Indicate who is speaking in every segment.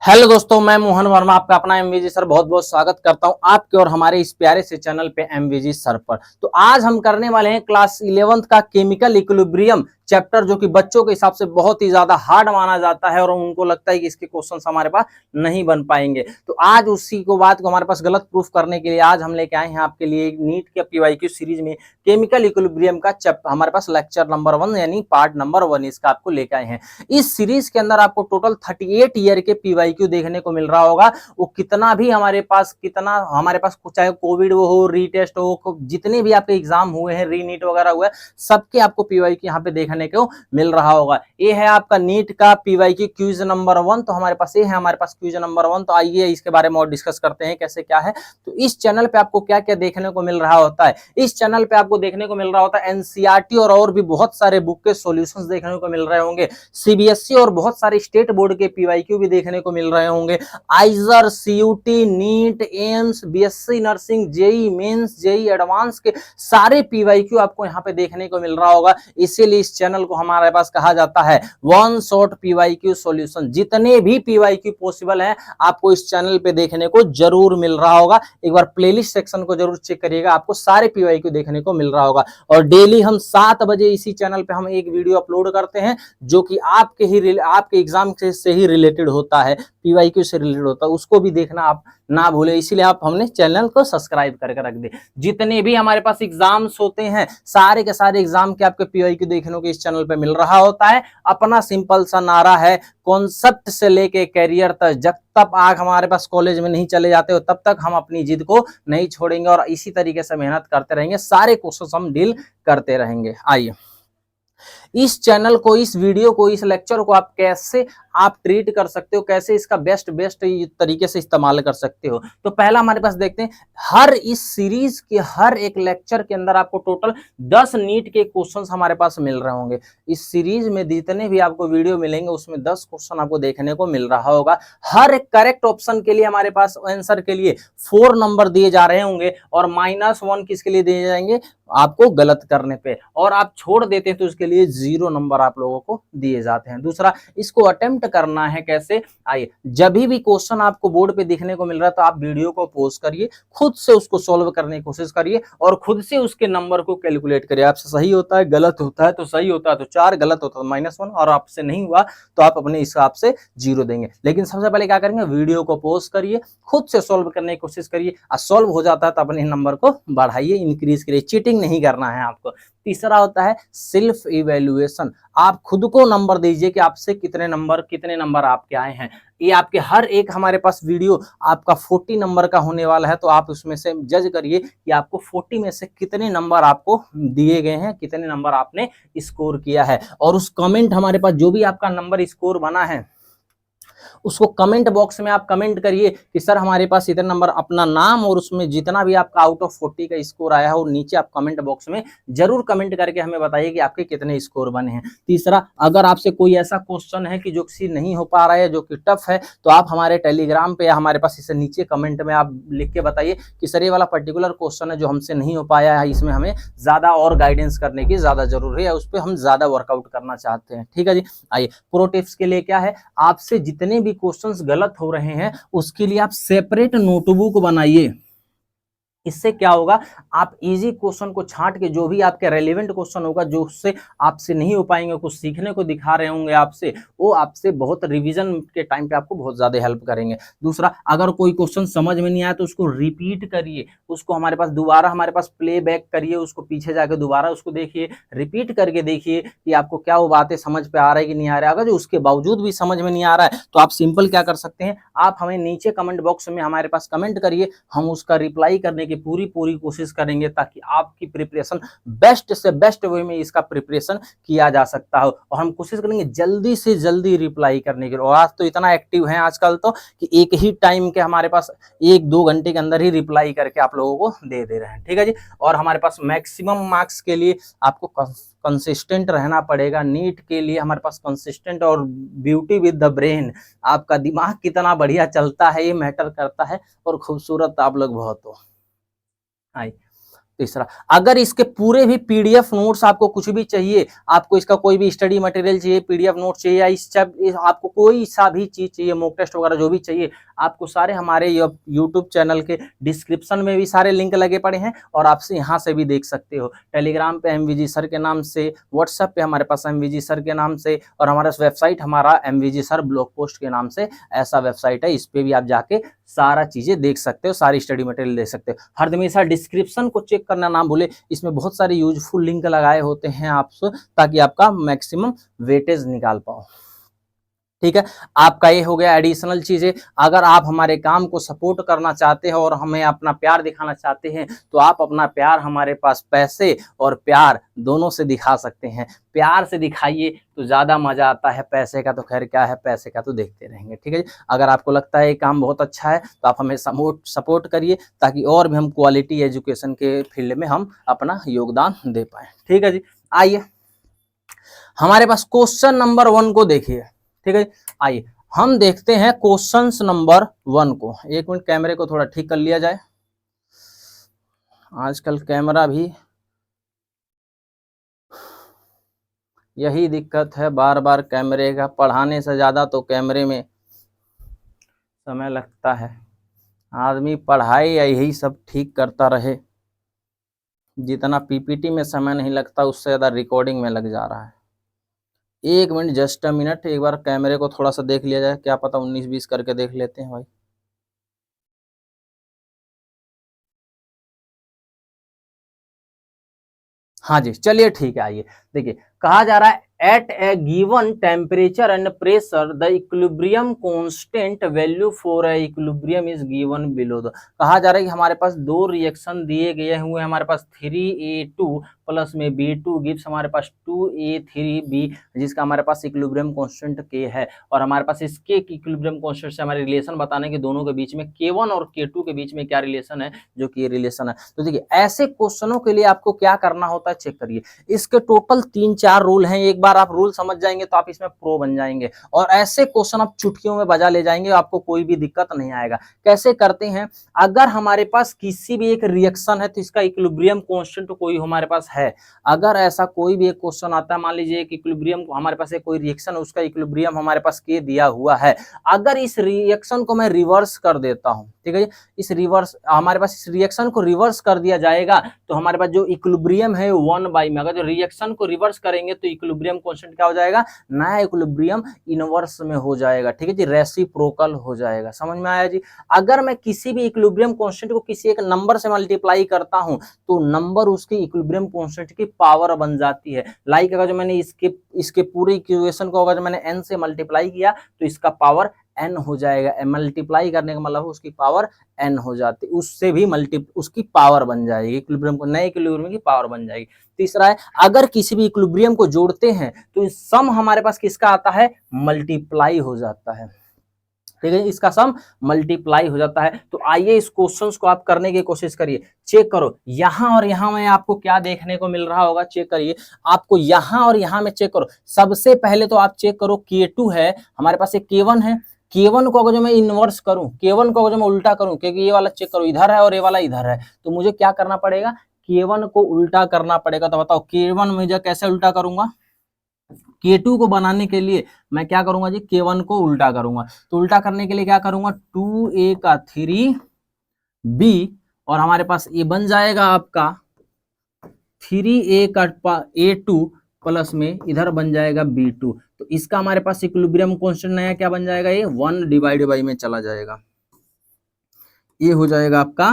Speaker 1: Hello दोस्तों, मैं मोहन वर्मा आपका अपना एमवीजी सर बहुत बहुत स्वागत करता हूं आपके और हमारे इस प्यारे से चैनल पे एमवीजी सर पर। तो आज हम करने वाले हैं क्लास 11th का केमिकल इक्विलिब्रियम चैप्टर, जो कि बच्चों के हिसाब से बहुत ही ज्यादा हार्ड माना जाता है और उनको लगता है कि इसके क्वेश्चंस हमारे पास नहीं बन पाएंगे। तो आज उसी को बात को हमारे पास गलत प्रूफ करने के लिए आज हम लेके आए हैं आपके लिए नीट के पीवाईक्यू सीरीज में केमिकल इक्विलिब्रियम का चैप्टर हमारे पास लेक्चर नंबर 1 यानी पार्ट नंबर 1 इसका आपको लेके आए हैं। इस सीरीज के अंदर आपको टोटल 38 ईयर के पीवाईक्यू देखने को मिल रहा होगा। वो कितना चाहे कोविड हो, रीटेस्ट हो, जितने भी आपके एग्जाम हुए हैं, री नीट वगैरह हुए, सबके आपको पीवाईक्यू यहाँ पे देखने को मिल रहा होगा। ये है आपका नीट का पीवाईक्यू क्यूज नंबर 1। तो हमारे पास ये है हमारे पास क्यूज नंबर 1। तो आइए इसके बारे में और डिस्कस करते हैं कैसे क्या है। तो इस चैनल पे आपको क्या क्या देखने को मिल रहा होता है। इस चैनल पे आपको देखने को मिल रहा होता है एनसीईआरटी और भी बहुत सारे बुक के सॉल्यूशंस देखने को मिल रहे होंगे। सीबीएसई और बहुत सारे स्टेट बोर्ड के पीवाईक्यू भी देखने को मिल रहे होंगे। IISER, CUET, NEET, AIIMS, BSc nursing, JEE Mains, JEE advance के सारे पीवाईक्यू आपको यहाँ पे देखने को मिल रहा होगा। इसीलिए इस चैनल को हमारे पास कहा जाता है वन शॉट पीवाईक्यू सॉल्यूशन। जितने भी पीवाईक्यू पॉसिबल हैं आपको इस चैनल पे देखने को जरूर मिल रहा होगा। एक बार प्लेलिस्ट सेक्शन को जरूर चेक करिएगा, आपको सारे पीवाईक्यू देखने को मिल रहा होगा। और डेली हम 7 बजे इसी चैनल पे हम एक वीडियो अपलोड करते हैं जो कि आपके एग्जाम से ही रिलेटेड होता है, पीवाईक्यू से रिलेटेड होता है। उसको भी देखना आप ना भूले, इसीलिए आप हमने चैनल को सब्सक्राइब करके रख दे। जितने भी हमारे पास एग्जाम्स होते हैं सारे के सारे एग्जाम के आपके पीवाईक्यू देखने को इस चैनल पे मिल रहा होता है। अपना सिंपल सा नारा है, कॉन्सेप्ट से लेके कैरियर तक, जब तक आप हमारे पास कॉलेज में नहीं चले जाते हो तब तक हम अपनी जिद को नहीं छोड़ेंगे और इसी तरीके से मेहनत करते रहेंगे। सारे क्वेश्चन हम डील करते रहेंगे। आइए इस चैनल को, इस वीडियो को, इस लेक्चर को आप ट्रीट कर सकते हो, कैसे इसका बेस्ट तरीके से इस्तेमाल कर सकते हो। तो पहला हमारे पास देखते हैं, हर इस सीरीज के हर एक लेक्चर के अंदर आपको टोटल 10 नीट के क्वेश्चंस हमारे पास मिल रहे होंगे। इस सीरीज में जितने भी आपको वीडियो मिलेंगे उसमें 10 क्वेश्चन आपको देखने को मिल रहा होगा। हर एक करेक्ट ऑप्शन के लिए हमारे पास आंसर के लिए 4 नंबर दिए जा रहे होंगे और -1 किसके लिए दिए जाएंगे, आपको गलत करने पे, और आप छोड़ देते हैं तो उसके लिए 0 नंबर आप लोगों को दिए जाते हैं। दूसरा, इसको अटेम्प्ट करना है कैसे। आइए, जब भी क्वेश्चन आपको बोर्ड पे दिखने को मिल रहा है तो आप वीडियो को पॉज करिए, खुद से उसको सॉल्व करने की कोशिश करिए और खुद से उसके नंबर को कैलकुलेट करिए। आपसे सही होता है, गलत होता है तो सही होता है तो 4, गलत होता है तो -1, और आपसे नहीं हुआ तो आप अपने हिसाब से 0 देंगे। लेकिन सबसे पहले क्या करेंगे, वीडियो को पॉज करिए, खुद से सॉल्व करने की कोशिश करिए, और सॉल्व हो जाता है तो अपने नंबर को बढ़ाइए, इंक्रीज करिए। चीटिंग नहीं करना है आपको। तीसरा होता है सेल्फ इवैल्यूएशन। आप खुद को नंबर दीजिए कि आपसे कितने नंबर आपके आए हैं। ये आपके हर एक हमारे पास वीडियो आपका 40 नंबर का होने वाला है, तो आप उसमें से जज करिए कि आपको 40 में से कितने नंबर आपको दिए गए हैं, कितने नंबर आपने स्कोर किया है। और उस कमेंट हमारे पास जो भी आपका नंबर स्कोर बना है उसको कमेंट बॉक्स में आप कमेंट करिए कि सर हमारे पास इतने नंबर, अपना नाम और उसमें जितना भी आपका आउट ऑफ 40 का स्कोर आया है और नीचे आप कमेंट बॉक्स में जरूर कमेंट करके हमें बताइए कि आपके कितने स्कोर बने हैं। तीसरा, अगर आपसे कोई ऐसा क्वेश्चन है कि जो किसी नहीं हो पा रहा है, जो कि टफ है, तो आप हमारे टेलीग्राम पे या हमारे पास इसे नीचे कमेंट में आप लिख के बताइए कि सर ये वाला पर्टिकुलर क्वेश्चन है जो हमसे नहीं हो पाया है, इसमें हमें ज्यादा और गाइडेंस करने की ज्यादा जरूरी है, उस पर हम ज्यादा वर्कआउट करना चाहते हैं। ठीक है जी। आइए, प्रो टिप्स के लिए क्या है, आपसे जितने भी क्वेश्चंस गलत हो रहे हैं उसके लिए आप सेपरेट नोटबुक बनाइए। इससे क्या होगा, आप इजी क्वेश्चन को छांट के जो भी आपके रेलेवेंट क्वेश्चन होगा, जो उससे आपसे नहीं हो पाएंगे, कुछ सीखने को दिखा रहे होंगे आपसे, वो आपसे बहुत रिवीजन के टाइम पे आपको बहुत ज्यादा हेल्प करेंगे। दूसरा, अगर कोई क्वेश्चन समझ में नहीं आया तो उसको रिपीट करिए, उसको हमारे पास दोबारा प्ले बैक करिए, उसको पीछे जाकर दोबारा उसको देखिए, रिपीट करके देखिए कि आपको क्या वो बातें समझ पे आ रहा है कि नहीं आ रहा है। अगर जो उसके बावजूद भी समझ में नहीं आ रहा है तो आप सिंपल क्या कर सकते हैं, आप हमें नीचे कमेंट बॉक्स में हमारे पास कमेंट करिए, हम उसका रिप्लाई करने की पूरी कोशिश करेंगे ताकि आपकी प्रिपरेशन बेस्ट से बेस्ट वे में इसका प्रिपरेशन किया जा सकता हो। और हम कोशिश करेंगे जल्दी से जल्दी रिप्लाई करने के लिए। और आज तो इतना एक्टिव है आजकल तो कि एक ही टाइम के हमारे पास 1-2 घंटे के अंदर ही रिप्लाई करके आप लोगों को दे रहे हैं। ठीक है जी। और हमारे पास मैक्सिमम मार्क्स के लिए आपको कंसिस्टेंट रहना पड़ेगा। नीट के लिए हमारे पास कंसिस्टेंट और ब्यूटी विद द ब्रेन, आपका दिमाग कितना बढ़िया चलता है ये मैटर करता है, और खूबसूरत आप लोग बहुत हो। तीसरा, अगर इसके पूरे भी पीडीएफ नोट्स आपको कुछ भी चाहिए, आपको इसका कोई भी स्टडी मटेरियल चाहिए, पीडीएफ नोट चाहिए, या आपको कोई सा भी चीज चाहिए, मॉक टेस्ट वगैरह जो भी चाहिए, आपको सारे हमारे यूट्यूब चैनल के डिस्क्रिप्शन में भी सारे लिंक लगे पड़े हैं, और आपसे यहाँ से भी देख सकते हो। टेलीग्राम पे एमवीजी सर के नाम से, व्हाट्सएप पे हमारे पास एमवीजी सर के नाम से, और हमारा वेबसाइट हमारा एमवीजी सर ब्लॉग पोस्ट के नाम से ऐसा वेबसाइट है, इस पे भी आप जाके सारा चीजें देख सकते हो, सारी स्टडी मटेरियल देख सकते हो। हर हमेशा डिस्क्रिप्शन को चेक करना ना भूले, इसमें बहुत सारे यूजफुल लिंक लगाए होते हैं आपसे, ताकि आपका मैक्सिमम वेटेज निकाल पाओ। ठीक है, आपका ये हो गया एडिशनल चीजें। अगर आप हमारे काम को सपोर्ट करना चाहते हो और हमें अपना प्यार दिखाना चाहते हैं, तो आप अपना प्यार हमारे पास पैसे और प्यार दोनों से दिखा सकते हैं। प्यार से दिखाइए तो ज्यादा मजा आता है, पैसे का तो खैर क्या है, पैसे का तो देखते रहेंगे। ठीक है जी, अगर आपको लगता है ये काम बहुत अच्छा है तो आप हमें सपोर्ट करिए, ताकि और भी हम क्वालिटी एजुकेशन के फील्ड में हम अपना योगदान दे पाए। ठीक है जी, आइए हमारे पास क्वेश्चन नंबर 1 को देखिए। ठीक है, आइए हम देखते हैं क्वेश्चन नंबर 1 को। एक मिनट, कैमरे को थोड़ा ठीक कर लिया जाए, आजकल कैमरा भी यही दिक्कत है, बार बार कैमरे का, पढ़ाने से ज्यादा तो कैमरे में समय लगता है। आदमी पढ़ाई या यही सब ठीक करता रहे, जितना पीपीटी में समय नहीं लगता उससे ज्यादा रिकॉर्डिंग में लग जा रहा है। एक मिनट, जस्ट अ मिनट, एक बार कैमरे को थोड़ा सा देख लिया जाए, क्या पता 19-20 करके देख लेते हैं भाई। हाँ जी, चलिए ठीक है। आइए देखिए, कहा जा रहा है at a given temperature and pressure the equilibrium constant value for a equilibrium is given below the. कहा जा रहा है कि हमारे पास दो रिएक्शन दिए गए हुए, हमारे पास 3A2 प्लस में B2 गिव्स हमारे पास 2A3B, जिसका हमारे पास इक्विलिब्रियम कांस्टेंट K है, और हमारे पास इसके इक्विलिब्रियम कांस्टेंट से हमारे रिलेशन बताने के दोनों के बीच में K1 और K2 के बीच में क्या रिलेशन है, जो कि ये रिलेशन है। तो देखिए, ऐसे क्वेश्चनों के लिए आपको क्या करना होता है, चेक करिए। इसके टोटल 3-4 रूल हैं, एक बार आप रूल समझ जाएंगे तो आप इसमें प्रो बन जाएंगे, और ऐसे क्वेश्चन आप चुटकियों में बजा ले जाएंगे, आपको कोई भी दिक्कत नहीं आएगा। कैसे करते हैं, अगर हमारे पास किसी भी एक रिएक्शन है तो इसका इक्विलिब्रियम कांस्टेंट कोई हमारे पास है। अगर ऐसा कोई भी एक क्वेश्चन आता है, मान लीजिए एक इक्विलिब्रियम, हमारे पास एक कोई रिएक्शन है, उसका इक्विलिब्रियम हमारे पास के दिया हुआ है, अगर इस रिएक्शन को मैं रिवर्स कर देता हूं, ठीक है, इस रिवर्स हमारे पास इस रिएक्शन को रिवर्स कर दिया जाएगा, तो हमारे पास जो इक्विलिब्रियम है 1/, में अगर जो रिएक्शन को रिवर्स करेंगे तो इक्विलिब्रियम कांस्टेंट क्या हो जाएगा, नया इक्विलिब्रियम इनवर्स में हो जाएगा। ठीक है जी, रेसिप्रोकल हो जाएगा। समझ में आया जी। अगर मैं किसी भी इक्विलिब्रियम कांस्टेंट को किसी एक नंबर से मल्टीप्लाई करता हूं, तो नंबर उसके इक्विलिब्रियम कांस्टेंट की पावर बन जाती है। लाइक अगर जो मैंने इसके पूरे इक्वेशन को अगर मैंने n से मल्टीप्लाई किया तो इसका पावर n हो जाएगा। मल्टीप्लाई करने का मतलब उसकी पावर n हो जाती है, उससे भी उसकी पावर बन जाएगी, इक्विलिब्रियम को, नए इक्विलिब्रियम की पावर बन जाएगी। तीसरा है, अगर किसी भी इक्विलिब्रियम को जोड़ते हैं तो सम हमारे पास किसका आता है, मल्टीप्लाई हो जाता है। ठीक है, इसका सम मल्टीप्लाई हो जाता है। तो आइए इस क्वेश्चंस को आप करने की कोशिश करिए, चेक करो यहां और यहां में आपको क्या देखने को मिल रहा होगा, चेक करिए। आपको यहां और यहां में चेक करो। सबसे पहले तो आप चेक करो, K2 है हमारे पास, एक K1 है। K1 को अगर जो मैं इनवर्स करूं, K1 को अगर जो मैं उल्टा करूं, क्योंकि ये वाला चेक करो इधर है और ये वाला इधर है, तो मुझे क्या करना पड़ेगा, K1 को उल्टा करना पड़ेगा। तो बताओ K1 मुझे कैसे उल्टा करूंगा, K2 को बनाने के लिए मैं क्या करूंगा जी, K1 को उल्टा करूंगा। तो उल्टा करने के लिए क्या करूंगा, 2A का 3B, और हमारे पास ये बन जाएगा आपका 3A का A2 प्लस में इधर बन जाएगा B2। तो इसका हमारे पास इक्विलिब्रियम कांस्टेंट नया क्या बन जाएगा, ये 1/, में चला जाएगा। ये हो जाएगा आपका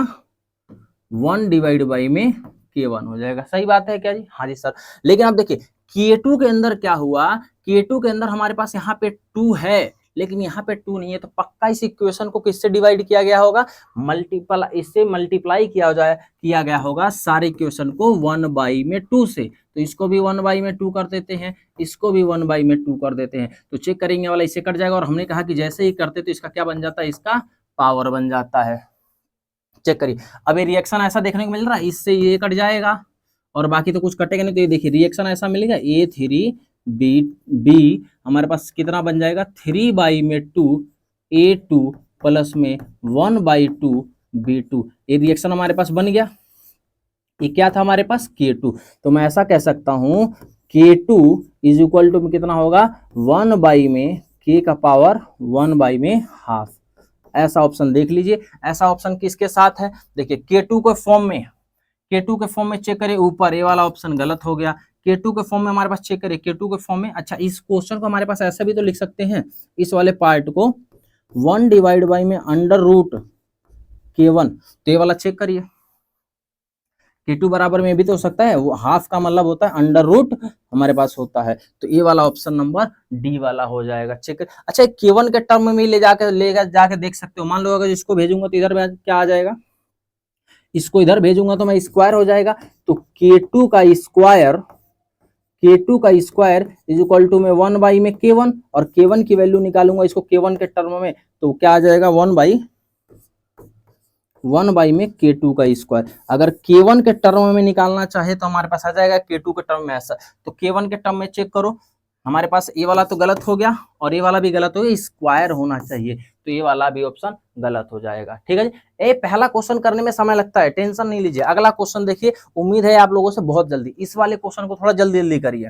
Speaker 1: 1/, में K1 हो जाएगा। सही बात है क्या जी, हाँ जी सर। लेकिन आप देखिए K2 के अंदर क्या हुआ, K2 के अंदर हमारे पास यहाँ पे 2 है, लेकिन यहाँ पे 2 नहीं है, तो पक्का इस इक्वेशन को किससे डिवाइड किया गया होगा, इससे मल्टीप्लाई किया गया होगा सारे इक्वेशन को 1/2 से। तो इसको भी 1/2 कर देते हैं, इसको भी 1/2 कर देते हैं, तो चेक करेंगे वाला इससे कट जाएगा। और हमने कहा कि जैसे ही करते तो इसका क्या बन जाता है, इसका पावर बन जाता है। चेक करिए, अब ये रिएक्शन ऐसा देखने को मिल रहा है, इससे ये कट जाएगा और बाकी तो कुछ कटेगा नहीं। तो ये देखिए रिएक्शन ऐसा मिलेगा, A3B हमारे पास कितना बन जाएगा, 3/2 A2 प्लस में 1/2 B2। ये रिएक्शन हमारे पास बन गया। ये क्या था हमारे पास K2, तो मैं ऐसा कह सकता हूं K2 इज इक्वल टू कितना होगा 1 बाई में K का पावर 1 बाई में हाफ। ऐसा ऑप्शन देख लीजिए। ऐसा ऑप्शन किसके साथ है, देखिए K2 के फॉर्म में, K2 के फॉर्म में चेक करें ऊपर, ये वाला ऑप्शन गलत हो गया। K2 के फॉर्म में हमारे पास चेक करें, K2 के फॉर्म में, अच्छा इस क्वेश्चन को हमारे पास ऐसा भी तो लिख सकते हैं, इस वाले पार्ट को 1 डिवाइड बाई में अंडर रूट K1, तो ये वाला चेक करिए, K2 बराबर में भी तो हो सकता है, वो हाफ का मतलब होता है अंडर रूट हमारे पास होता है, तो ये वाला ऑप्शन नंबर डी वाला हो जाएगा। चेक कर, अच्छा K1 के टर्म में ले जाके देख सकते हो। मान लो अगर इसको भेजूंगा तो इधर क्या आ जाएगा, इसको इधर भेजूंगा तो मैं स्क्वायर हो जाएगा, तो K2 का स्क्वायर, K2 का स्क्वायर इज इक्वल टू में 1 बाई में K1, और K1 की वैल्यू निकालूंगा इसको K1 के टर्म में, तो क्या आ जाएगा 1 बाई में K2 का स्क्वायर। अगर K1 के टर्म में निकालना चाहे तो हमारे पास आ जाएगा K2 के टर्म में ऐसा, तो K1 के टर्म में चेक करो, हमारे पास ये वाला तो गलत हो गया और ये वाला भी गलत हो गया, स्क्वायर होना चाहिए, तो ये वाला भी ऑप्शन गलत हो जाएगा। ठीक है जी, ये पहला क्वेश्चन करने में समय लगता है, टेंशन नहीं लीजिए। अगला क्वेश्चन देखिए, उम्मीद है आप लोगों से बहुत जल्दी, इस वाले क्वेश्चन को थोड़ा जल्दी जल्दी करिए।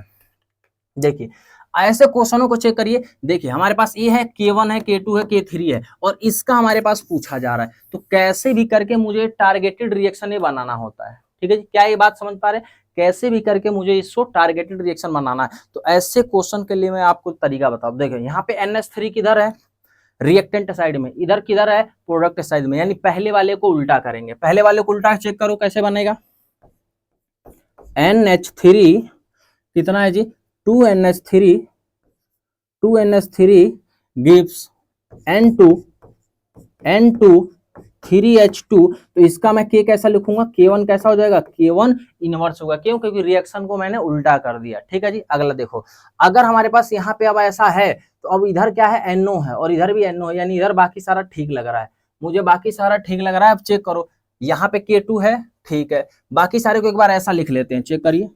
Speaker 1: देखिए ऐसे क्वेश्चनों को चेक करिए, देखिए हमारे पास ये है K1 है, K2 है, K3 है, और इसका हमारे पास पूछा जा रहा है, तो कैसे भी करके मुझे टारगेटेड रिएक्शन ही बनाना होता है। ठीक है जी, क्या ये बात समझ पा रहे हैं, कैसे भी करके मुझे इसको टारगेटेड रिएक्शन बनाना है, तो ऐसे क्वेश्चन के लिए मैं आपको तरीका बताऊं। देखिए यहाँ पे NH3 किधर है, रिएक्टेंट साइड में, इधर किधर है, प्रोडक्ट साइड में, यानी पहले वाले को उल्टा करेंगे। पहले वाले को उल्टा चेक करो कैसे बनेगा, NH3 कितना है जी 2NH3 gives N2 3H2, तो इसका मैं K कैसा लिखूंगा, K1 कैसा हो जाएगा, K1 इनवर्स होगा, क्यों, क्योंकि रिएक्शन को मैंने उल्टा कर दिया। ठीक है जी, अगला देखो, अगर हमारे पास यहाँ पे अब ऐसा है, तो अब इधर क्या है NO है और इधर भी NO है, यानी इधर बाकी सारा ठीक लग रहा है, मुझे बाकी सारा ठीक लग रहा है। अब चेक करो, यहाँ पे K2 है, ठीक है, बाकी सारे को एक बार ऐसा लिख लेते हैं, चेक करिए,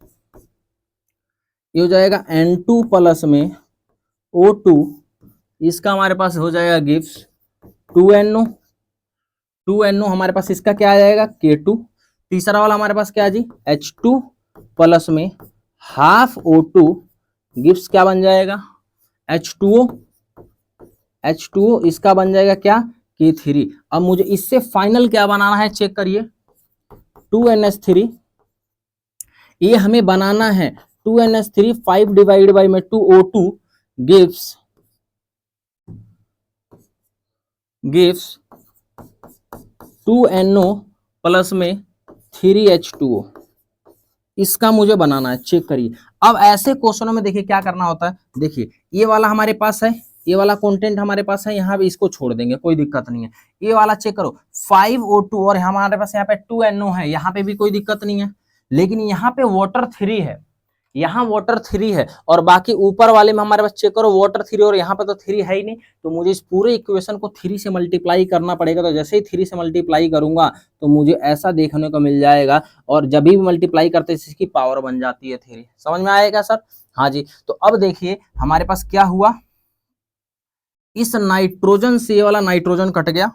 Speaker 1: ये हो जाएगा N2 प्लस में O2, इसका हमारे पास हो जाएगा गिव्स 2NO हमारे पास, इसका क्या आ जाएगा K2, तीसरा वाला हमारे पास क्या है जी H2 प्लस में हाफ O2 गिव्स क्या बन जाएगा H2O, इसका बन जाएगा क्या K3। अब मुझे इससे फाइनल क्या बनाना है, चेक करिए 2NH3, ये हमें बनाना है 2NH3 5 डिवाइड बाई में 2O2 गिव्स 2NO प्लस में 3H2O, इसका मुझे बनाना है। चेक करिए, अब ऐसे क्वेश्चनों में देखिए क्या करना होता है, देखिए ये वाला हमारे पास है, ये वाला कंटेंट हमारे पास है, यहाँ पे इसको छोड़ देंगे, कोई दिक्कत नहीं है। ये वाला चेक करो 5O2 और हमारे पास यहाँ पे 2NO है, यहाँ पे भी कोई दिक्कत नहीं है, लेकिन यहाँ पे वाटर 3 है, यहाँ वाटर 3 है, और बाकी ऊपर वाले में हमारे पास चेक करो वाटर 3 और यहाँ पे तो 3 है ही नहीं, तो मुझे इस पूरे इक्वेशन को 3 से मल्टीप्लाई करना पड़ेगा। तो जैसे ही 3 से मल्टीप्लाई करूंगा तो मुझे ऐसा देखने को मिल जाएगा, और जब भी मल्टीप्लाई करते हैं इसकी पावर बन जाती है 3। समझ में आएगा सर, हाँ जी। तो अब देखिए हमारे पास क्या हुआ, इस नाइट्रोजन से ये वाला नाइट्रोजन कट गया,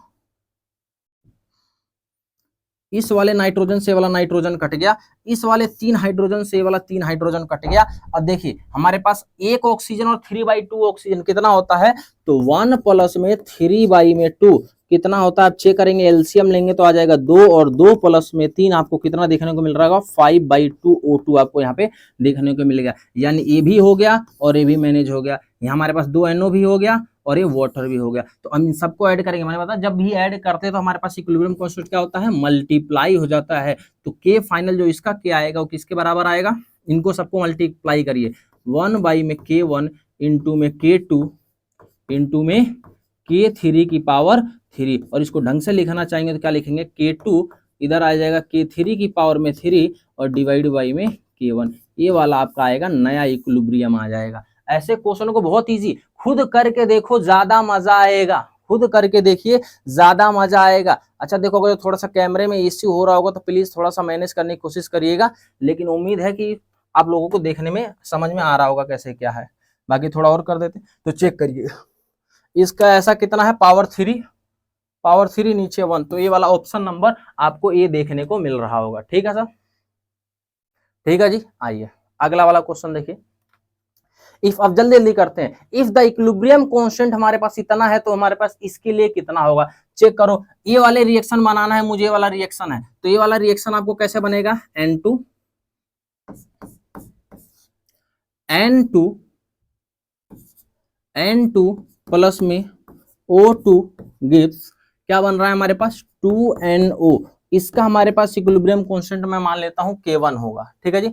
Speaker 1: इस वाले नाइट्रोजन से वाला नाइट्रोजन कट गया, इस वाले 3 हाइड्रोजन से वाला 3 हाइड्रोजन कट गया। अब देखिए हमारे पास 1 ऑक्सीजन और 3/2 ऑक्सीजन कितना होता है, तो 1 प्लस में 3/2 कितना होता है, आप चेक करेंगे, एलसीएम लेंगे तो आ जाएगा 2, और 2 प्लस में 3 आपको कितना देखने को मिल रहा होगा 5/2 O2 आपको यहाँ पे देखने को मिलेगा, यानी ये भी हो गया और ये भी मैनेज हो गया। यहाँ हमारे पास 2 NO भी हो गया और ये वाटर भी हो गया। तो हम इन सबको ऐड करेंगे, मैंने बताया जब भी ऐड करते हैं तो हमारे पास इक्विलिब्रियम कांस्टेंट क्या होता है, मल्टीप्लाई हो जाता है। तो के फाइनल जो इसका क्या आएगा वो किसके बराबर आएगा, इनको सबको मल्टीप्लाई करिए, 1 बाई में K1 इंटू में K2 इंटू में K3 की पावर 3, और इसको ढंग से लिखना चाहेंगे तो क्या लिखेंगे, K2 इधर आ जाएगा K3 की पावर में 3 और डिवाइड बाई में K1, ये वाला आपका आएगा, नया इक्विलिब्रियम आ जाएगा। ऐसे क्वेश्चनों को बहुत इजी, खुद करके देखो ज्यादा मजा आएगा, खुद करके देखिए ज्यादा मजा आएगा। अच्छा देखो, अगर थोड़ा सा कैमरे में इश्यू हो रहा होगा तो प्लीज थोड़ा सा मैनेज करने की कोशिश करिएगा, लेकिन उम्मीद है कि आप लोगों को देखने में समझ में आ रहा होगा कैसे क्या है। बाकी थोड़ा और कर देते तो चेक करिए, इसका ऐसा कितना है पावर 3 नीचे 1, तो ये वाला ऑप्शन नंबर आपको ये देखने को मिल रहा होगा। ठीक है सर, ठीक है जी। आइए अगला वाला क्वेश्चन देखिए। इफ, अब जल्दी जल्दी करते हैं, इफ द इक्विलिब्रियम कांस्टेंट हमारे पास इतना है तो हमारे पास इसके लिए कितना होगा। चेक करो, ये वाले रिएक्शन बनाना है मुझे, ये वाला रिएक्शन है, तो ये वाला रिएक्शन आपको कैसे बनेगा, N2 प्लस में O2 गिव्स क्या बन रहा है हमारे पास 2NO। इसका हमारे पास इक्विलिब्रियम कांस्टेंट मैं मान लेता हूं K1 होगा। ठीक है जी,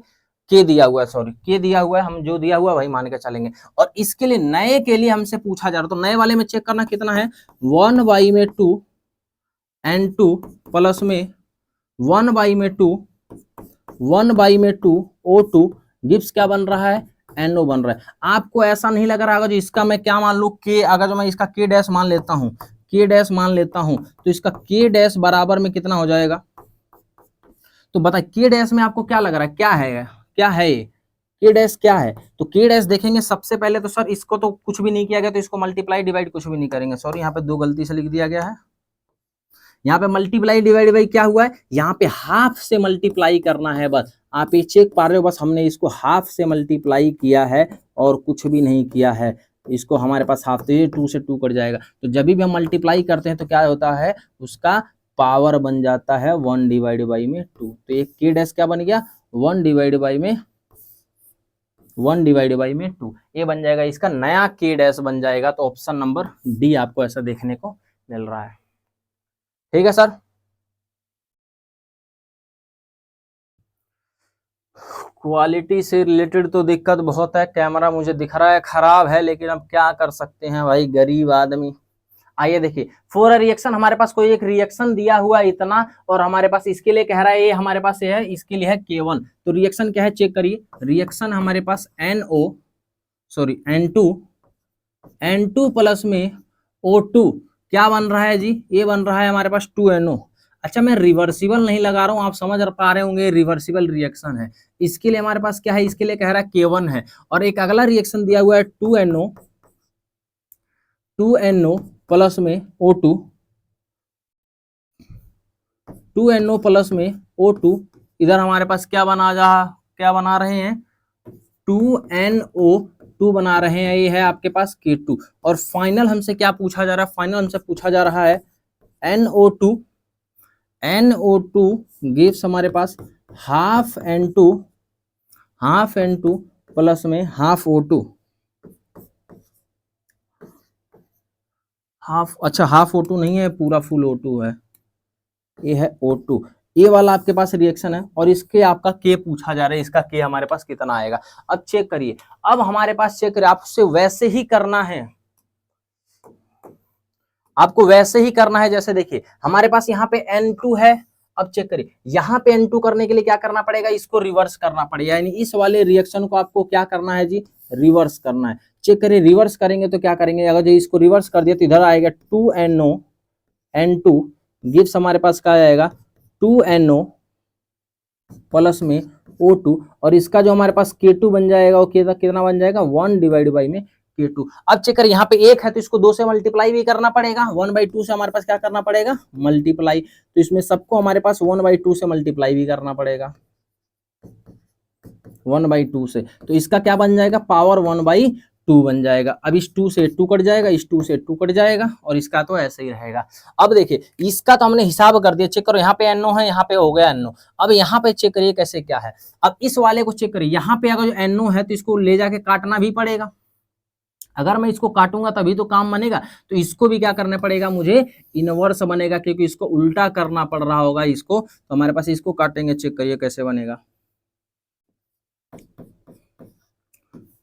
Speaker 1: के दिया हुआ है, सॉरी के दिया हुआ है, हम जो दिया हुआ है वही मान के चलेंगे। और इसके लिए नए के लिए हमसे पूछा जा रहा है, तो नए वाले में चेक करना कितना है, 1/2 N2 प्लस में 1/2 O2 गिव्स क्या बन रहा है, NO बन रहा है। आपको ऐसा नहीं लग रहा होगा जो इसका मैं क्या मान लू के, अगर जो मैं इसका के डैश मान लेता हूं, के डैश मान लेता हूं, तो इसका के डैश बराबर में कितना हो जाएगा। तो बताइए के डैश में आपको क्या लग रहा है, क्या है, क्या है ये के डैश क्या है। तो के डैश देखेंगे सबसे पहले तो सर इसको तो कुछ भी नहीं किया गया, तो इसको मल्टीप्लाई डिवाइड कुछ भी नहीं करेंगे, सॉरी यहाँ पे दो गलती से लिख दिया गया है। यहाँ पे मल्टीप्लाई डिवाइड बाई क्या हुआ है, यहाँ पे हाफ से मल्टीप्लाई करना है बस। आप ये चेक पा रहे हो, बस हमने इसको हाफ से मल्टीप्लाई किया है और कुछ भी नहीं किया है। इसको हमारे पास हाफ, तो ये 2 से 2 कट जाएगा। तो जब भी हम मल्टीप्लाई करते हैं तो क्या होता है, उसका पावर बन जाता है 1/2। तो ये के डैश क्या बन गया, 1/2 ये बन जाएगा, इसका नया के डैश बन जाएगा। तो ऑप्शन नंबर डी आपको ऐसा देखने को मिल रहा है। ठीक है सर। क्वालिटी से रिलेटेड तो दिक्कत बहुत है, कैमरा मुझे दिख रहा है खराब है, लेकिन अब क्या कर सकते हैं भाई, गरीब आदमी। आइए देखिए, फॉर अ रिएक्शन हमारे पास कोई एक रिएक्शन दिया हुआ है इतना, और हमारे पास इसके लिए कह रहा है, ये हमारे पास ये है, इसके लिए है K1। तो रिएक्शन क्या है चेक करिए, रिएक्शन हमारे पास N2 प्लस में O2 क्या बन रहा है जी, ये बन रहा है हमारे पास 2NO। अच्छा मैं रिवर्सिबल नहीं लगा रहा हूं, आप समझ पा रहे होंगे रिवर्सिबल रिएक्शन है। इसके लिए हमारे पास क्या है, इसके लिए कह रहा है K1 है, और एक अगला रिएक्शन दिया हुआ है 2NO प्लस में O2, 2NO प्लस में O2, इधर हमारे पास क्या बना रहे हैं 2NO2 बना रहे हैं, ये है आपके पास K2। और फाइनल हमसे क्या पूछा जा रहा है, फाइनल हमसे पूछा जा रहा है NO2 गिव्स हमारे पास हाफ N2 प्लस में हाफ O2, हाफ, अच्छा हाफ O2 नहीं है, पूरा फुल O2 है, ये है O2। ये वाला आपके पास रिएक्शन है, और इसके आपका के पूछा जा रहा है, इसका के हमारे पास कितना आएगा। अब चेक करिए, अब हमारे पास चेक करिए, आपसे वैसे ही करना है, आपको वैसे ही करना है। जैसे देखिए हमारे पास यहाँ पे N2 है, अब चेक करिए यहाँ पे N2 करने के लिए क्या करना पड़ेगा, इसको रिवर्स करना पड़ेगा, यानी इस वाले रिएक्शन को आपको क्या करना है जी, रिवर्स करना है। चेक करिए रिवर्स करेंगे तो क्या करेंगे, अगर जो इसको रिवर्स कर दिया तो इधर आएगा 2NO, N2 गिव्स हमारे पास क्या आएगा 2NO प्लस में O2, और इसका जो हमारे पास K2 बन जाएगा वो कितना बन जाएगा 1/2 में K2। अब चेक कर यहाँ पे 1 है तो इसको 2 से मल्टीप्लाई भी करना पड़ेगा, 1/2 से हमारे पास क्या करना पड़ेगा, मल्टीप्लाई। तो इसमें सबको हमारे पास 1/2 से मल्टीप्लाई भी करना पड़ेगा, 1/2 से। तो इसका क्या बन जाएगा, पावर 1/2 बन जाएगा। अब इस 2 से 2 कट जाएगा, इस 2 से 2 कट जाएगा, और इसका तो ऐसे ही रहेगा। अब देखिए इसका तो हमने हिसाब कर दिया, चेक करो यहाँ पे NO है, यहाँ पे हो गया NO। अब यहाँ पे चेक करिए कैसे क्या है। अब इस वाले को चेक करिए, यहाँ पे अगर जो NO है तो इसको ले जाके काटना भी पड़ेगा, अगर मैं इसको काटूंगा तभी तो काम बनेगा। तो इसको भी क्या करना पड़ेगा मुझे, इनवर्स बनेगा, क्योंकि इसको उल्टा करना पड़ रहा होगा इसको। तो हमारे पास इसको काटेंगे, चेक करिए कैसे बनेगा,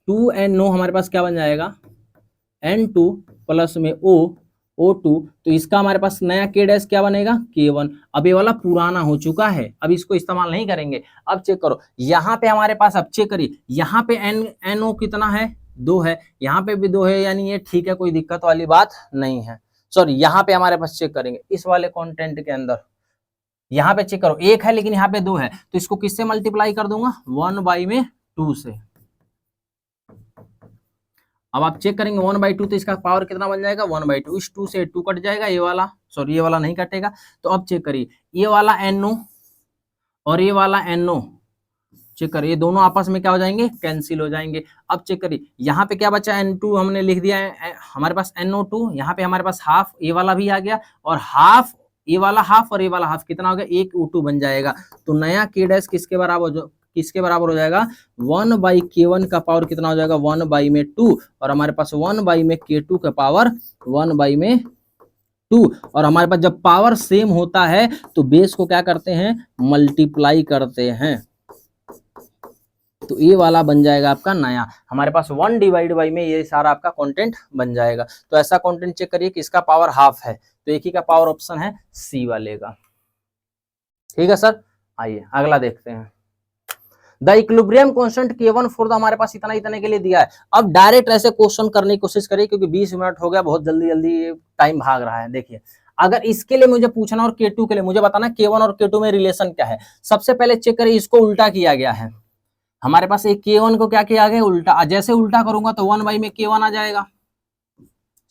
Speaker 1: 2NO हमारे पास क्या बन जाएगा N2 प्लस में O2। तो इसका हमारे पास नया K डैश क्या बनेगा K1। अब ये वाला पुराना हो चुका है, अब इसको इस्तेमाल नहीं करेंगे। अब चेक करो यहाँ पे हमारे पास, अब चेक करिए यहाँ पे NO कितना है 2 है, यहाँ पे भी 2 है, यानी ये ठीक है, कोई दिक्कत वाली बात नहीं है। सॉरी यहाँ पे हमारे पास चेक करेंगे इस वाले कॉन्टेंट के अंदर, यहाँ पे चेक करो 1 है लेकिन यहाँ पे 2 है, तो इसको किससे मल्टीप्लाई कर दूंगा 1/2 से। अब आप चेक करेंगे 1/2, तो इसका पावर कितना बन जाएगा 1/2, इस 2 से 2 कट जाएगा, ये वाला, सॉरी ये वाला नहीं कटेगा। तो अब चेक करिए ये वाला NO और ये वाला NO, चेक करिए, दोनों आपस में क्या हो जाएंगे, कैंसिल हो जाएंगे। अब चेक करिए, यहाँ पे क्या बचा, N2 हमने लिख दिया है, हमारे पास NO2, यहाँ पे हमारे पास हाफ ए वाला भी आ गया, और हाफ ए वाला हाफ और ए वाला हाफ कितना हो गया, 1 O2 बन जाएगा। तो नया K डैश किसके बराबर हो जाएगा, 1/K1 का पावर कितना हो जाएगा, 1/2, और हमारे पास 1/K2 का पावर 1/2। और हमारे पास जब पावर सेम होता है तो बेस को क्या करते हैं, मल्टीप्लाई करते हैं। तो ये वाला बन जाएगा आपका नया, हमारे पास 1 डिवाइड बाई में ये सारा आपका कंटेंट बन जाएगा। तो ऐसा कंटेंट चेक करिए कि इसका पावर हाफ है, तो एक ही का पावर ऑप्शन है सी वाले का। ठीक है सर, आइए अगला देखते हैं। The equilibrium constant K1 for the, हमारे पास इतने के लिए दिया है। अब डायरेक्ट ऐसे क्वेश्चन करने की कोशिश करिए, क्योंकि 20 मिनट हो गया, बहुत जल्दी जल्दी टाइम भाग रहा है। देखिए, अगर इसके लिए मुझे पूछना और K2 के लिए मुझे बताना K1 और K2 में रिलेशन क्या है। सबसे पहले चेक करिए, इसको उल्टा किया गया है। हमारे पास एक K1 को क्या किया गया, उल्टा। जैसे उल्टा करूंगा तो 1 बाई में K1 आ जाएगा।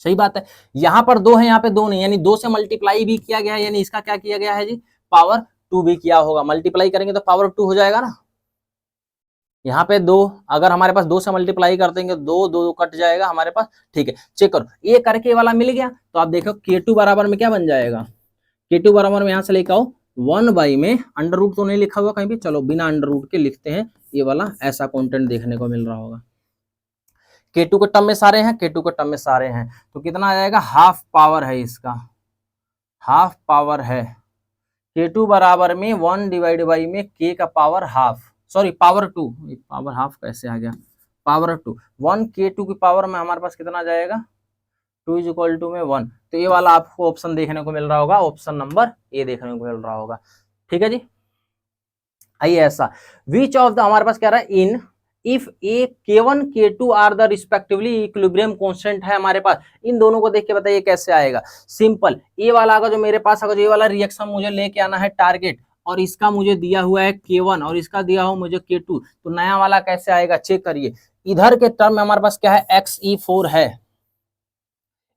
Speaker 1: सही बात है, यहाँ पर 2 है, यहाँ पे 2 नहीं, यानी 2 से मल्टीप्लाई भी किया गया है, यानी इसका क्या किया गया है जी, पावर 2 भी किया होगा। मल्टीप्लाई करेंगे तो पावर 2 हो जाएगा ना। यहाँ पे 2, अगर हमारे पास 2 से मल्टीप्लाई कर देंगे 2 कट जाएगा हमारे पास। ठीक है, चेक करो, ये करके वाला मिल गया। तो आप देखो K2 बराबर में क्या बन जाएगा, K2 बराबर में यहाँ से लेकर आओ 1 बाई में, अंडर रूट तो नहीं लिखा हुआ कहीं भी, चलो बिना अंडर रूट के लिखते हैं, ये वाला ऐसा कंटेंट देखने को मिल रहा होगा। K2 के टर्म में सारे हैं, K2 के टर्म में सारे हैं, तो कितना आ जाएगा, हाफ पावर है इसका, हाफ पावर है। K2 बराबर में 1 डिवाइड बाई में K का power half, sorry power 2, power half कैसे आ गया, पावर 2, 1 K2 की पावर में हमारे पास कितना जाएगा, 2 इज इक्वल टू में 1। तो ये वाला आपको ऑप्शन देखने को मिल रहा होगा, ऑप्शन नंबर ए देखने को मिल रहा होगा। ठीक है जी, आइए ऐसा, विच ऑफ द, हमारे पास क्या रहा है, इन if a K1 K2 are the respectively equilibrium constant है हमारे पास, इन दोनों को देख के बताइए कैसे आएगा। सिंपल, ये वाला अगर जो मेरे पास अगर ये वाला रिएक्शन मुझे लेके आना है टारगेट, और इसका मुझे दिया हुआ है K1 और इसका दिया हुआ मुझे K2, तो नया वाला कैसे आएगा, चेक करिए। इधर के टर्म में हमारे पास क्या है, XE4 है,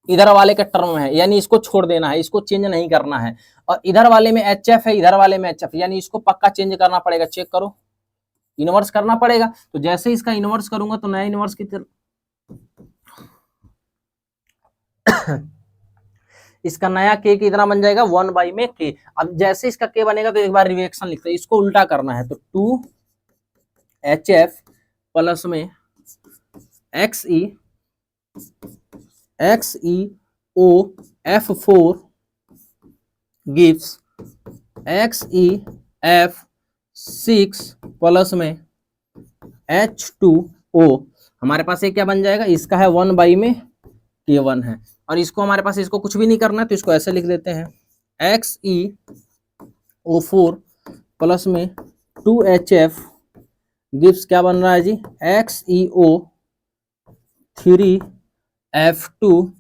Speaker 1: इधर वाले के टर्म में है, यानी इसको छोड़ देना है, इसको चेंज नहीं करना है। और इधर वाले में HF है, इधर वाले में HF, यानी इसको पक्का चेंज करना पड़ेगा। चेक करो, इनवर्स करना पड़ेगा। तो जैसे इसका इनवर्स करूंगा तो नया इनवर्स की तरह इसका नया K कितना बन जाएगा, 1 बाई में K। अब जैसे इसका K बनेगा तो एक बार रिएक्शन लिखते हैं, इसको उल्टा करना है, तो 2HF प्लस में XeOF4 गिव्स XeF6 प्लस में H2O। हमारे पास ये क्या बन जाएगा, इसका है 1 बाई में K1 है, और इसको हमारे पास इसको कुछ भी नहीं करना है, तो इसको ऐसे लिख देते हैं, XeO4 प्लस में 2HF गिव्स क्या बन रहा है जी, XeO3F2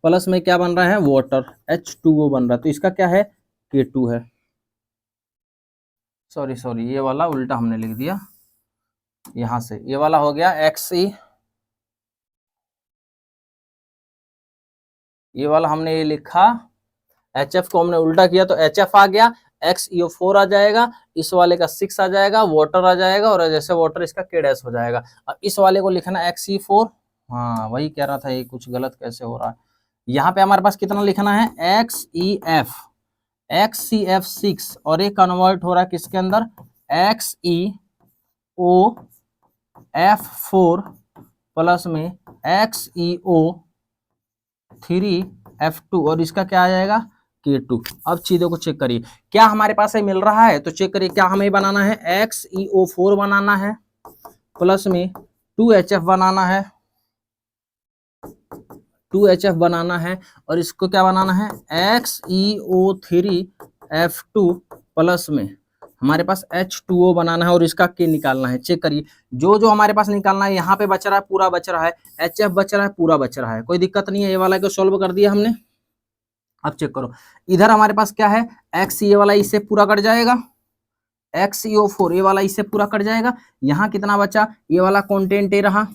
Speaker 1: प्लस में क्या बन रहा है, वाटर, H2O बन रहा है। तो इसका क्या है, K2 है। सॉरी ये वाला उल्टा हमने लिख दिया, यहां से ये वाला हो गया ये वाला हमने ये लिखा, HF को हमने उल्टा किया तो HF आ गया, XeO4 आ जाएगा, इस वाले का 6 आ जाएगा, वाटर आ जाएगा, और जैसे वाटर इसका K डैश हो जाएगा। अब इस वाले को लिखना XE4, हाँ वही कह रहा था, ये कुछ गलत कैसे हो रहा है। यहाँ पे हमारे पास कितना लिखना है, XCF6, और ये कन्वर्ट हो रहा है किसके अंदर, XeOF4 प्लस में XeO3F2, और इसका क्या आ जाएगा, K2। अब चीजों को चेक करिए, क्या हमारे पास ये मिल रहा है, तो चेक करिए क्या हमें बनाना है, XeO4 बनाना है प्लस में 2HF बनाना है, 2HF बनाना है, और इसको क्या बनाना है, XeO3F2 प्लस में हमारे पास H2O बनाना है, और इसका K निकालना है। चेक करिए, जो जो हमारे पास निकालना है, यहाँ पे बच रहा है, पूरा बच रहा है, HF बच रहा है, पूरा बच रहा है, कोई दिक्कत नहीं है, ये वाला को सॉल्व कर दिया हमने। अब चेक करो, इधर हमारे पास क्या है, X, ये वाला इससे पूरा कट जाएगा, XeO4 ये वाला इससे पूरा कट जाएगा, यहाँ कितना बचा, ये वाला कंटेंट ये रहा,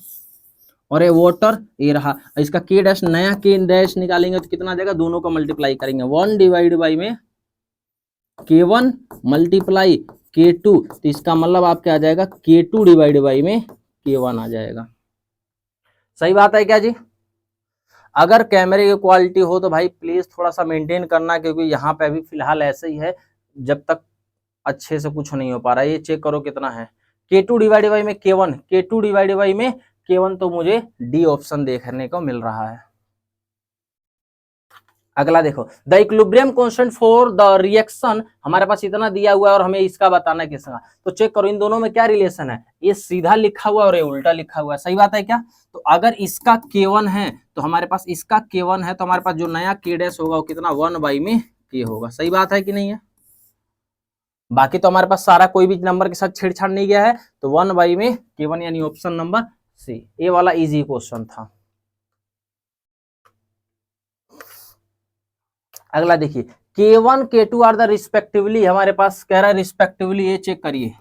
Speaker 1: और ये वाटर ये रहा, इसका K डैश, नया K डैश निकालेंगे तो कितना आ जाएगा, दोनों को मल्टीप्लाई करेंगे, 1 डिवाइड बाई में K1 मल्टीप्लाई K2, तो इसका मतलब आपके आ जाएगा K2 डिवाइड बाई में K1 आ जाएगा। सही बात है क्या जी? अगर कैमरे की क्वालिटी हो तो भाई प्लीज थोड़ा सा मेंटेन करना, क्योंकि यहाँ पे अभी फिलहाल ऐसे ही है, जब तक अच्छे से कुछ नहीं हो पा रहा है। ये चेक करो कितना है, K2 डिवाइड बाई में K1, K2 डिवाइड बाई में K1, तो मुझे डी ऑप्शन देखने को मिल रहा है। अगला देखो, the equilibrium constant for the reaction, हमारे पास इतना दिया हुआ है और हमें इसका बताना है किसका। तो चेक करो इन दोनों में क्या रिलेशन है, ये सीधा लिखा हुआ और ये उल्टा लिखा हुआ है। सही बात है क्या? तो अगर इसका K1 है तो हमारे पास इसका K1 है, तो हमारे पास जो नया K डैश होगा वो कितना 1 बाई में K होगा। सही बात है कि नहीं है? बाकी तो हमारे पास सारा कोई भी नंबर के साथ छेड़छाड़ नहीं गया है, तो 1 बाई में K1 यानी ऑप्शन नंबर सी। ये वाला इजी क्वेश्चन था। अगला देखिए, K1 K2 are the respectively, हमारे पास कह रहा है रिस्पेक्टिवली, ये चेक करिए,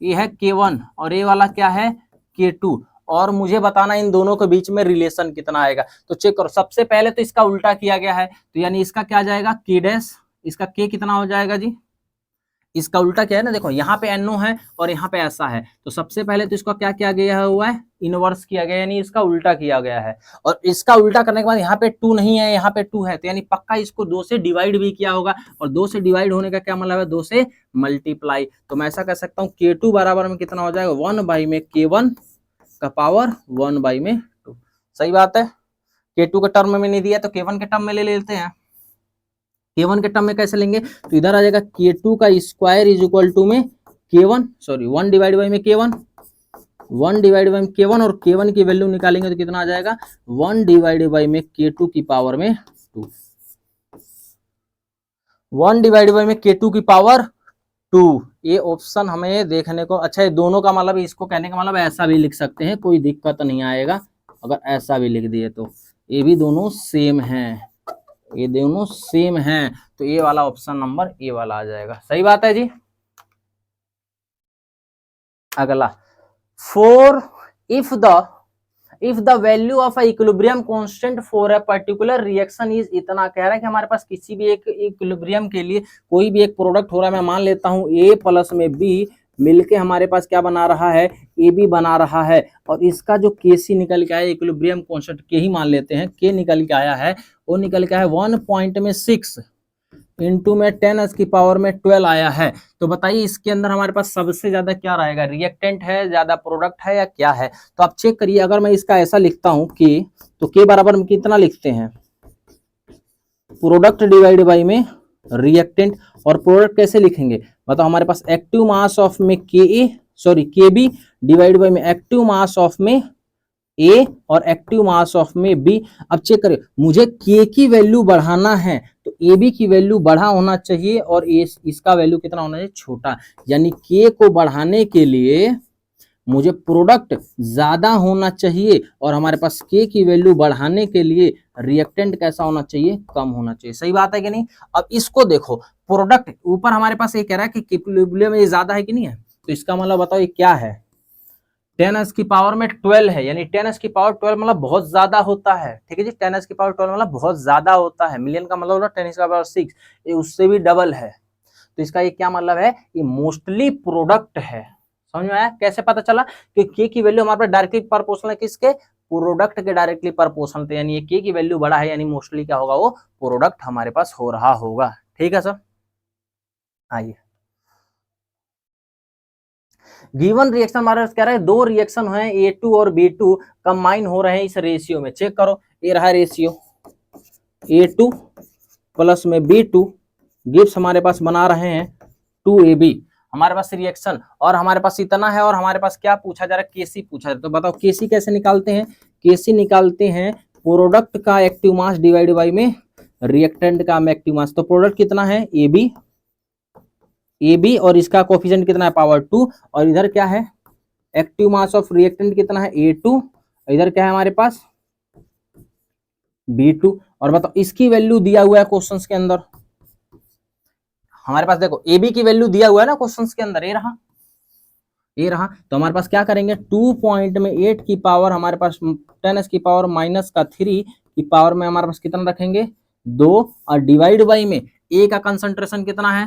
Speaker 1: ये है K1 और ये वाला क्या है K2, और मुझे बताना इन दोनों के बीच में रिलेशन कितना आएगा। तो चेक करो, सबसे पहले तो इसका उल्टा किया गया है, तो यानी इसका क्या जाएगा K डैश, इसका K कितना हो जाएगा जी, इसका उल्टा क्या है ना, देखो यहाँ पे NO है और यहाँ पे ऐसा है, तो सबसे पहले तो इसका क्या किया गया हुआ है, इनवर्स किया गया, यानी इसका उल्टा किया गया है। और इसका उल्टा करने के बाद यहाँ पे 2 नहीं है, यहाँ पे 2 है, तो यानी पक्का इसको 2 से डिवाइड भी किया होगा, और 2 से डिवाइड होने का क्या मतलब है, 2 से मल्टीप्लाई। तो मैं ऐसा कह सकता हूँ K2 बराबर में कितना हो जाएगा, 1 बाई में K1 का पावर 1 बाई में 2। सही बात है, K2 के टर्म में नहीं दिया तो K1 के टर्म में ले लेते हैं। K1 के टर्म में कैसे लेंगे, तो इधर आ जाएगा K2 का स्क्वायर इज इक्वल टू में K1, सॉरी 1 डिवाइड बाई में K1, 1 डिवाइड बाई में K1, और K1 की वैल्यू निकालेंगे तो कितना आ जाएगा, 1 डिवाइड बाई में K2 की पावर में 2, 1 डिवाइड बाई में K2 की पावर 2। ये ऑप्शन हमें देखने को अच्छा है, दोनों का मतलब, इसको कहने का मतलब ऐसा भी लिख सकते हैं, कोई दिक्कत नहीं आएगा अगर ऐसा भी लिख दिए तो। ये भी दोनों सेम हैं, ये दोनों सेम हैं, तो ये वाला ऑप्शन नंबर ए वाला आ जाएगा। सही बात है जी। अगला, for if the value of a equilibrium constant for a particular reaction is, इतना कह रहा है कि हमारे पास किसी भी एक इक्विलिब्रियम के लिए कोई भी एक प्रोडक्ट हो रहा है, मैं मान लेता हूं ए प्लस में बी मिलके हमारे पास क्या बना रहा है, ए बी बना रहा है, और इसका जो के सी निकल के आया, इक्विलिब्रियम कांस्टेंट के ही मान लेते हैं, के निकल के आया है, वो निकल के आया 1.6 इंटू में 10 की पावर में 12 आया है। तो बताइए इसके अंदर हमारे पास सबसे ज्यादा क्या रहेगा, रिएक्टेंट है, ज्यादा प्रोडक्ट है, या क्या है। तो आप चेक करिए, अगर मैं इसका ऐसा लिखता हूं कि, तो के बराबर में कितना लिखते हैं, प्रोडक्ट डिवाइड बाई में रिएक्टेंट, और प्रोडक्ट कैसे लिखेंगे बताओ, हमारे पास एक्टिव मास ऑफ में के बी डिवाइड बाई में एक्टिव मास ऑफ में ए और एक्टिव मास ऑफ में बी। अब चेक करें, मुझे के की वैल्यू बढ़ाना है, तो ए बी की वैल्यू बढ़ा होना चाहिए और इसका वैल्यू कितना होना चाहिए, छोटा, यानी के को बढ़ाने के लिए मुझे प्रोडक्ट ज्यादा होना चाहिए, और हमारे पास के की वैल्यू बढ़ाने के लिए रिएक्टेंट कैसा होना चाहिए, कम होना चाहिए। सही बात है कि नहीं। अब इसको देखो, प्रोडक्ट ऊपर हमारे पास ये कह रहा है कि इक्विलिब्रियम में ये ज्यादा है कि नहीं है, तो इसका मतलब बताओ ये क्या है, 10 की पावर में 12 है, यानी 10 की पावर 12 मतलब बहुत ज्यादा होता है। ठीक है जी, 10 की पावर 12 मतलब बहुत ज्यादा होता है, मिलियन का मतलब 10 की पावर 6, ये उससे भी डबल है। तो इसका ये क्या मतलब है, ये मोस्टली प्रोडक्ट है। समझ में आया, कैसे पता चला कि के की वैल्यू हमारे पास डायरेक्टली प्रोपोर्शनल है किसके, प्रोडक्ट के डायरेक्टली प्रोपोर्शनल, तो यानी ये के की वैल्यू बड़ा है, यानी मोस्टली क्या होगा, वो प्रोडक्ट हमारे पास हो रहा होगा। ठीक है सर, आइए, गिवन रिएक्शन हमारे कह रहा है दो रिएक्शन है A2 और B2 कंबाइन हो रहे हैं इस रेशियो में। चेक करो, ये रहा रेशियो A2 प्लस में B2 गिव्स हमारे पास बना रहे हैं 2AB हमारे पास रिएक्शन, और हमारे पास इतना है, और हमारे पास क्या पूछा जा रहा है, केसी पूछा जा रहा है। तो बताओ केसी कैसे निकालते हैं, केसी निकालते हैं प्रोडक्ट का एक्टिव मास डिवाइड बाई में रिएक्टेंट का एक्टिव मास। तो प्रोडक्ट कितना है AB और इसका कोफिशिएंट कितना है, पावर 2, और इधर क्या है, एक्टिव मास ऑफ रिएक्टेंट कितना है A2, इधर क्या है हमारे पास B2। और बताओ इसकी वैल्यू दिया हुआ है क्वेश्चंस के अंदर, हमारे पास देखो AB की वैल्यू दिया हुआ है ना क्वेश्चंस के अंदर, ये रहा। तो हमारे पास क्या करेंगे, 2.8 की पावर हमारे पास 10 की पावर माइनस का 3 की पावर में हमारे पास कितना रखेंगे 2, और डिवाइड बाई में ए का कंसंट्रेशन कितना है,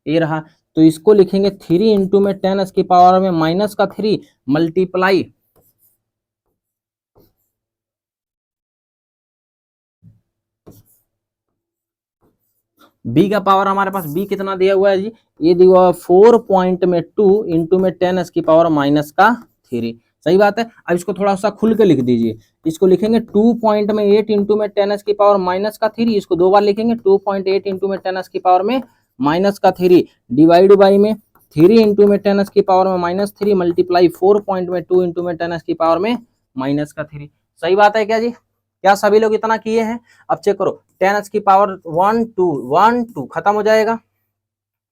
Speaker 1: ये रहा। तो इसको लिखेंगे 3 इंटू में 10 की पावर में माइनस का 3 मल्टीप्लाई b का पावर हमारे पास b कितना दिया हुआ है जी, ये दिया हुआ है 4.2 इंटू में 10 की पावर माइनस का 3। सही बात है। अब इसको थोड़ा सा खुल के लिख दीजिए, इसको लिखेंगे 2.8 इंटू में 10 की पावर माइनस का 3, इसको दो बार लिखेंगे 2.8 इंटू में 10 की पावर में माइनस का 3 डिवाइड बाई में 3 इंटू में 10 की पावर में माइनस 3 मल्टीप्लाई 4.2 इंटू में 10 की पावर में माइनस का 3। सही बात है क्या जी? क्या सभी लोग इतना किए हैं? अब चेक करो 10 की पावर 1 2 खत्म हो जाएगा।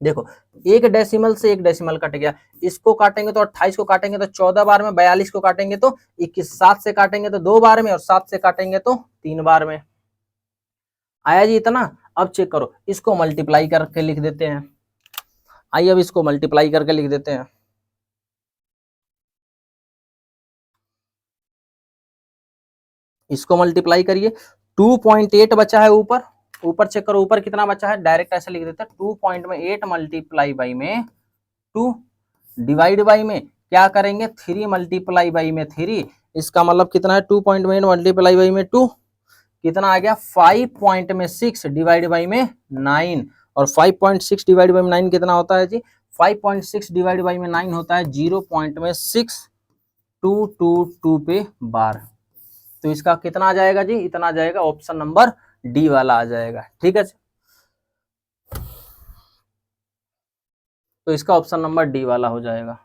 Speaker 1: देखो एक डेसिमल से एक डेसिमल कट गया, इसको काटेंगे तो 28 को काटेंगे तो 14 बार में, 42 को काटेंगे तो 21, 7 से काटेंगे तो 2 बार में और 7 से काटेंगे तो 3 बार में। आया जी इतना? अब चेक करो, इसको मल्टीप्लाई करके लिख देते हैं। आइए अब इसको मल्टीप्लाई करके लिख देते हैं। इसको मल्टीप्लाई करिए, 2.8 बचा है ऊपर, ऊपर चेक करो ऊपर कितना बचा है, डायरेक्ट ऐसे लिख देते हैं 2.8 मल्टीप्लाई बाई में 2 डिवाइड बाई में क्या करेंगे 3 मल्टीप्लाई बाई में 3, इसका मतलब कितना है 2.8 मल्टीप्लाई बाई में 2 कितना आ गया 5.6 डिवाइड बाई में 9, और 5.6 डिवाइड बाई में 9 कितना होता है जी, 5.6 डिवाइड बाई में 9 होता है 0.6222 पे बार। तो इसका कितना आ जाएगा जी, इतना आ जाएगा, ऑप्शन नंबर डी वाला आ जाएगा। ठीक है, तो इसका ऑप्शन नंबर डी वाला हो जाएगा।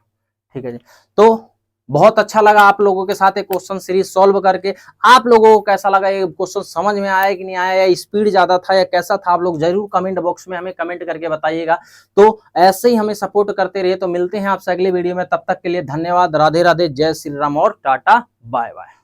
Speaker 1: ठीक है जी। तो बहुत अच्छा लगा आप लोगों के साथ एक क्वेश्चन सीरीज सॉल्व करके। आप लोगों को कैसा लगा, ये क्वेश्चन समझ में आया कि नहीं आया, या स्पीड ज्यादा था या कैसा था, आप लोग जरूर कमेंट बॉक्स में हमें कमेंट करके बताइएगा। तो ऐसे ही हमें सपोर्ट करते रहिए। तो मिलते हैं आपसे अगले वीडियो में, तब तक के लिए धन्यवाद। राधे राधे, जय श्री राम और टाटा बाय बाय।